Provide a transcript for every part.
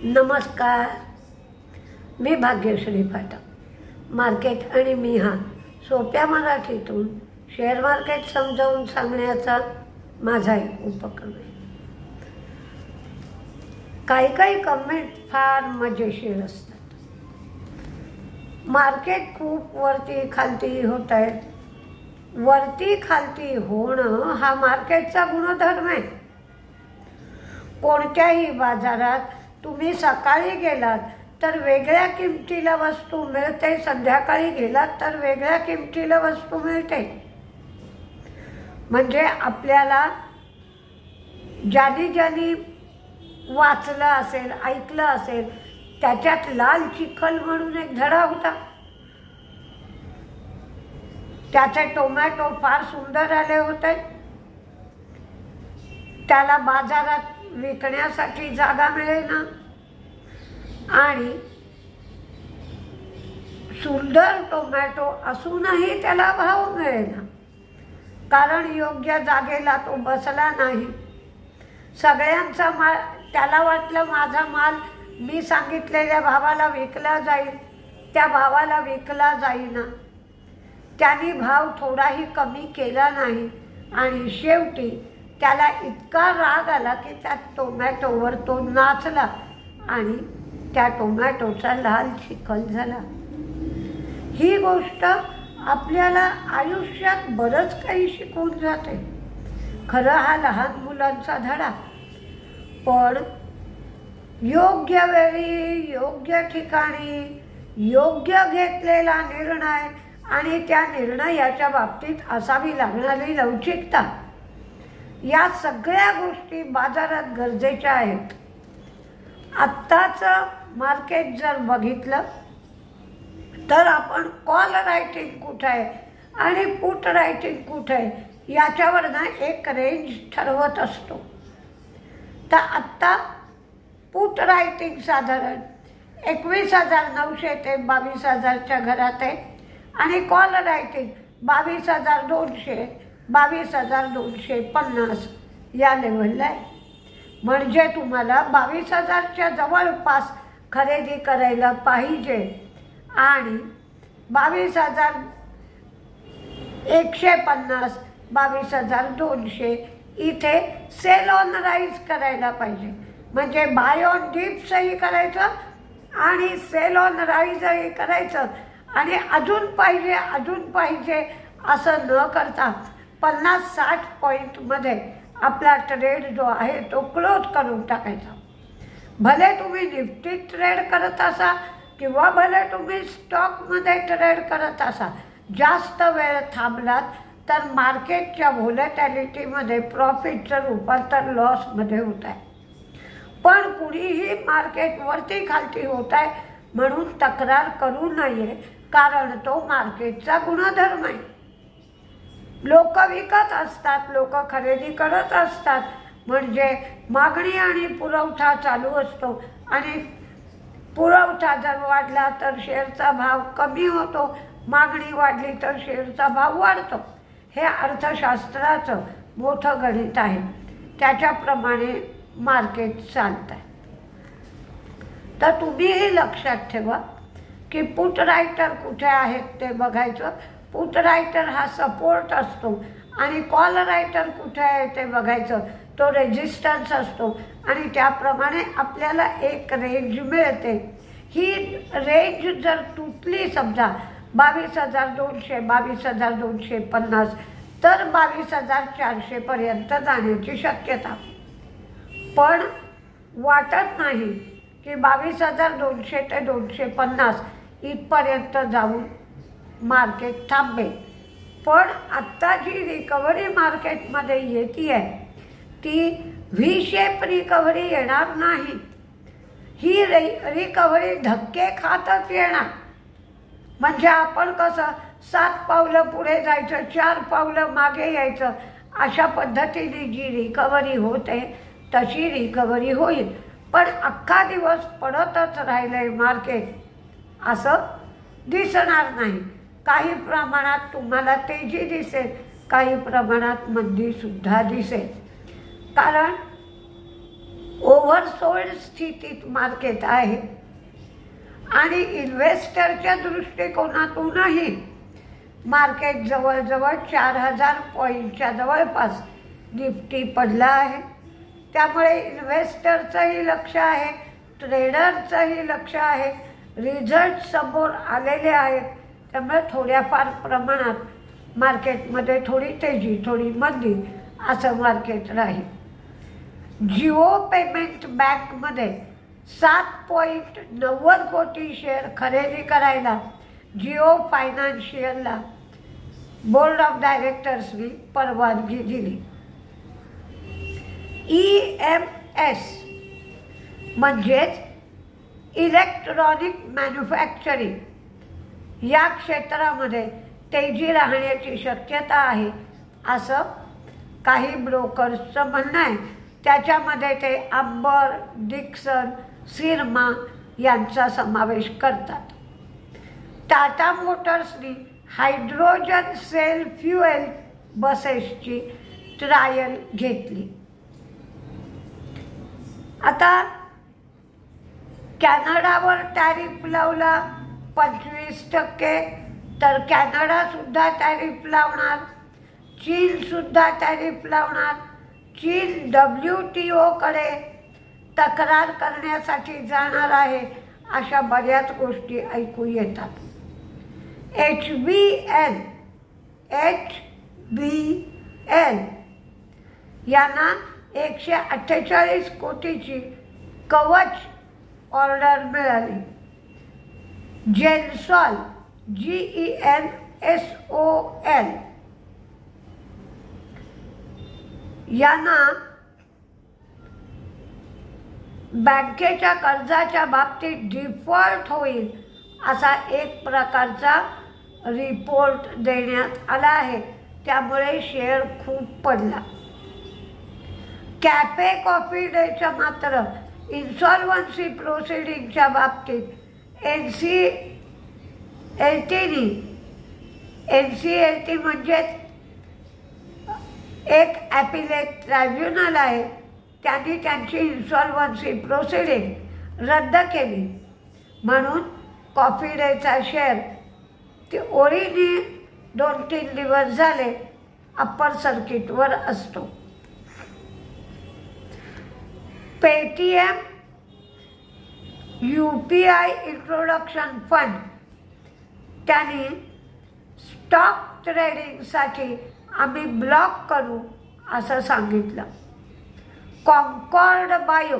नमस्कार, मी भाग्यश्री पाठक. मार्केट आणि मी हा सोप्या मराठीतून शेअर मार्केट समजावून सांगण्याचा माझा एक उपक्रम आहे. काही कमेंट फार मजेशीर असतात. मार्केट खूप वरती खालती होत आहे. वरती खालती होणं हा मार्केटचा गुणधर्म आहे. कोणत्याही बाजारात तुम्ही सकाळी गेलात तर वेगळ्या किमतीला वस्तू मिळते, संध्याकाळी गेलात तर वेगळ्या किमतीला वस्तू मिळते. म्हणजे आपल्याला ज्यांनी वाचलं असेल, ऐकलं असेल, त्याच्यात लाल चिखल म्हणून एक धडा होता. त्याचे टोमॅटो फार सुंदर आले होते. त्याला बाजारात विकण्यासाठी जागा मिळेना आणि सुंदर टोमॅटो असूनही त्याला भाव मिळेना, कारण योग्य जागेला तो बसला नाही. सगळ्यांचा माल, त्याला वाटलं माझा माल मी सांगितलेल्या भावाला विकला जाईल, त्या भावाला विकला जाईना. त्यांनी भाव थोडाही कमी केला नाही आणि शेवटी त्याला इतका राग आला की त्या टोमॅटोवर तो नाचला आणि त्या टोमॅटोचा लाल चिखल झाला. ही गोष्ट आपल्याला आयुष्यात बरंच काही शिकवून जाते. खरं हा लहान मुलांचा धडा, पण योग्य वेळी, योग्य ठिकाणी, योग्य घेतलेला निर्णय आणि त्या निर्णयाच्या बाबतीत असावी लागणारी लवचिकता, या सगळ्या गोष्टी बाजारात गरजेच्या आहेत. आत्ताचं मार्केट जर बघितलं तर आपण कॉल रायटिंग कुठं आहे आणि पुट रायटिंग कुठं आहे याच्यावर ना एक रेंज ठरवत असतो. तर आत्ता पुट रायटिंग साधारण 21,900 ते 22,000च्या घरात आहे आणि कॉल रायटिंग 22,200, 22,250 या लेवलला आहे. म्हणजे तुम्हाला 22,000च्या जवळपास खरेदी करायला पाहिजे आणि 22,150, 22,200 इथे सेल ऑन राईज करायला पाहिजे. म्हणजे बाय ऑन डिप्सही करायचं आणि सेल ऑन राईजही करायचं आणि अजून पाहिजे असं न करता 50-60 पॉईंटमध्ये आपला ट्रेड जो आहे तो क्लोज करून टाकायचा. भले तुम्ही निफ्टीत ट्रेड करत असा किंवा भले तुम्ही स्टॉकमध्ये ट्रेड करत असा, जास्त वेळ थांबलात तर मार्केटच्या व्होलॅटिलिटीमध्ये प्रॉफिटचं रूपांतर लॉसमध्ये होत आहे. पण कुणीही मार्केट वरती खालती होत आहे म्हणून तक्रार करू नये, कारण तो मार्केटचा गुणधर्म आहे. लोक विकत असतात, लोक खरेदी करत असतात, म्हणजे मागणी आणि पुरवठा चालू असतो आणि पुरवठा जर वाढला तर शेअरचा भाव कमी होतो, मागणी वाढली तर शेअरचा भाव वाढतो. हे अर्थशास्त्राचं मोठं गणित आहे. त्याच्याप्रमाणे मार्केट चालत आहे. तर तुम्हीही लक्षात ठेवा की पुट रायटर कुठे आहेत ते बघायचं. पुट रायटर हा सपोर्ट असतो आणि कॉल रायटर कुठे आहे ते बघायचं, तो रेजिस्टन्स असतो आणि त्याप्रमाणे आपल्याला एक रेंज मिळते. ही रेंज जर तुटली, समजा 22,200, 22,250 तर 22,400 पर्यंत जाण्याची शक्यता. पण वाटत नाही की 22,200 ते 250 इथपर्यंत जाऊन मार्केट थांबेल. पण आत्ता जी रिकव्हरी मार्केटमध्ये येते आहे ती व्ही शेप रिकव्हरी येणार नाही. ही रिकव्हरी धक्के खातच येणार. म्हणजे आपण कसं 7 पावलं पुढे जायचं, 4 पावलं मागे यायचं, अशा पद्धतीने जी रिकव्हरी होते तशी रिकव्हरी होईल. पण अख्खा दिवस पडतच राहिलंय मार्केट असं दिसणार नाही. काही प्रमाणात तुम्हाला तेजी दिसेल, काही प्रमाणात मंदीसुद्धा दिसेल. कारण ओव्हरसोल्ड स्थितीत मार्केट आहे आणि इन्व्हेस्टरच्या दृष्टिकोनातूनही मार्केट जवळजवळ 4000 पॉईंटच्या जवळपास निफ्टी पडला आहे. त्यामुळे इन्व्हेस्टरचंही लक्ष आहे, ट्रेडरचंही लक्ष आहे, रिझल्ट समोर आलेले आहेत. त्यामुळे थोड्याफार प्रमाणात मार्केटमध्ये थोडी तेजी थोडी मंदी असं मार्केट राहील. जिओ पेमेंट बँकमध्ये 7.90 कोटी शेअर खरेदी करायला जिओ फायनान्शियलला बोर्ड ऑफ डायरेक्टर्सनी परवानगी दिली. EMS म्हणजेच इलेक्ट्रॉनिक मॅन्युफॅक्चरिंग या क्षेत्रामध्ये तेजी राहण्याची शक्यता आहे असं काही ब्रोकर्सचं म्हणणं आहे. त्याच्यामध्ये ते अंबर, डिक्सन, सिरमा यांचा समावेश करतात. टाटा मोटर्सनी हायड्रोजन सेल फ्युएल बसेसची ट्रायल घेतली. आता कॅनडावर टॅरिफ लावला 25%, तर कॅनडासुद्धा टॅरिफ लावणार, चीनसुद्धा टॅरिफ लावणार. चीन WTOकडे तक्रार करण्यासाठी जाणार आहे, अशा बऱ्याच गोष्टी ऐकू येतात. HBL यांना 148 कोटीची कवच ऑर्डर मिळाली. जेन्सॉल GENSOL यांना बँकेच्या कर्जाच्या बाबतीत डिफॉल्ट होईल असा एक प्रकारचा रिपोर्ट देण्यात आला आहे. त्यामुळे शेअर खूप पडला. कॅफे कॉफी डेच्या मात्र इन्सॉल्वन्सी प्रोसिडिंगच्या बाबतीत NCLT म्हणजेच एक ॲपिलेट ट्रायब्युनल आहे, त्यांनी त्यांची इन्सॉल्वन्सी प्रोसिडिंग रद्द केली. म्हणून कॉफी डेचा शेअर ते ओळीने 2-3 दिवस झाले अप्पर सर्किटवर असतो. पेटीएम UPI इंट्रोडक्शन फंड त्यांनी स्टॉक ट्रेडिंगसाठी आम्ही ब्लॉक करू असं सांगितलं. कॉन्कॉर्ड बायो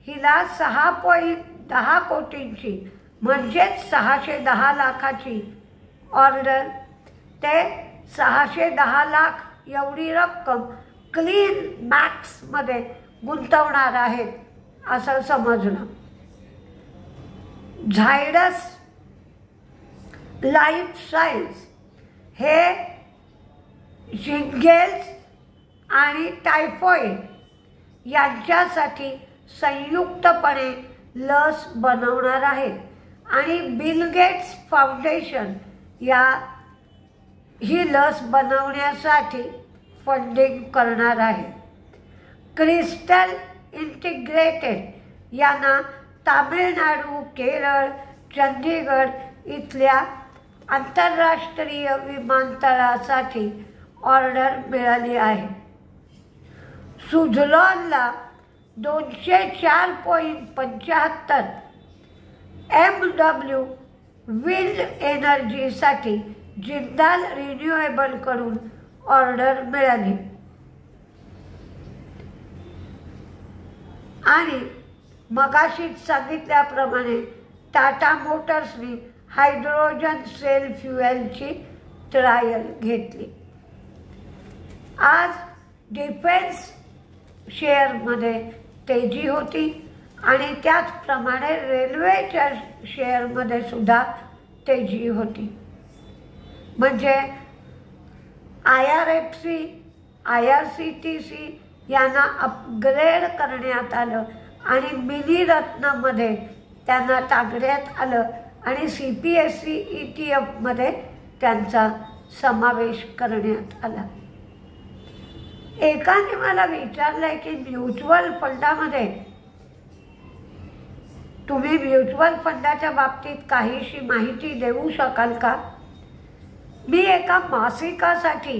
हिला 6.10 कोटींची म्हणजेच 610 लाखाची ऑर्डर, ते 610 लाख एवढी रक्कम क्लीन मॅक्समध्ये गुंतवणार आहेत असं समजलं. झायडस लाईफ सायन्स हे शिंगेल्स आणि टायफॉइड यांच्यासाठी संयुक्तपणे लस बनवणार आहेत आणि बिल गेट्स फाउंडेशन ही लस बनवण्यासाठी फंडिंग करणार आहे. क्रिस्टल इंटिग्रेटेड यांना तामिळनाडू, केरळ, चंदीगड इथल्या आंतरराष्ट्रीय विमानतळासाठी ऑर्डर मिळाली आहे. सुझलॉनला 204.75 MW विंड एनर्जीसाठी जिंदाल रिन्युएबलकडून ऑर्डर मिळाली. आणि मगाशीच सांगितल्याप्रमाणे टाटा मोटर्सनी हायड्रोजन सेल फ्युएलची ट्रायल घेतली. आज डिफेन्स शेअरमध्ये तेजी होती आणि त्याचप्रमाणे रेल्वेच्या शेअरमध्ये सुद्धा तेजी होती. म्हणजे IRFC, IRCTC यांना अपग्रेड करण्यात आलं आणि मिनी रत्नमध्ये त्यांना टाकण्यात आलं आणि CPSE ETFमध्ये त्यांचा समावेश करण्यात आला. एकाने मला विचारलंय की म्युच्युअल फंडामध्ये तुम्ही म्युच्युअल फंडाच्या बाबतीत काहीशी माहिती देऊ शकाल का? मी एका मासिकासाठी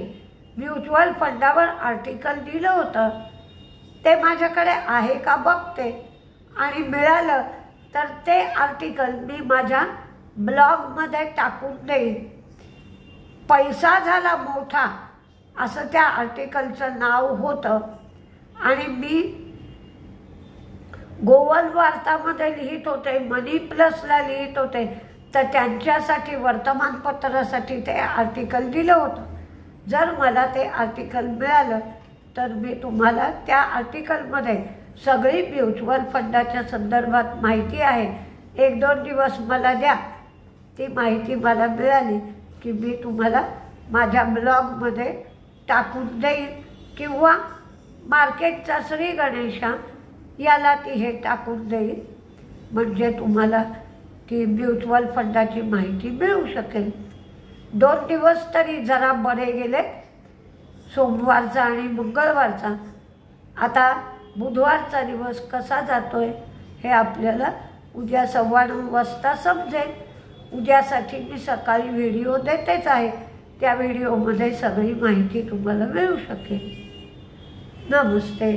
म्युच्युअल फंडावर आर्टिकल दिलं होतं, ते माझ्याकडे आहे का बघते आणि मिळालं तर ते आर्टिकल मी माझ्या ब्लॉगमध्ये टाकून देईन. पैसा झाला मोठा असं त्या आर्टिकलचं नाव होतं आणि मी गोवन वार्तामध्ये लिहित होते, मनी प्लसला लिहित होते, तर त्यांच्यासाठी वर्तमानपत्रासाठी ते आर्टिकल दिलं होतं. जर मला ते आर्टिकल मिळालं तर मी तुम्हाला त्या आर्टिकलमध्ये सगळी म्युच्युअल फंडाच्या संदर्भात माहिती आहे, 1-2 दिवस मला द्या. ती माहिती मला मिळाली की मी तुम्हाला माझ्या ब्लॉगमध्ये टाकून देईन किंवा मार्केटचा श्री गणेशा याला ती हे टाकून देईन, म्हणजे तुम्हाला ती म्युच्युअल फंडाची माहिती मिळू शकेल. 2 दिवस तरी जरा बरे गेले, सोमवारचा आणि मंगळवारचा. आता बुधवारचा दिवस कसा जातोय हे आपल्याला उद्या 9:15 वाजता समजेल. उद्यासाठी मी सकाळी व्हिडिओ देतेच आहे, त्या व्हिडिओमध्ये सगळी माहिती तुम्हाला मिळू शकेल. नमस्ते.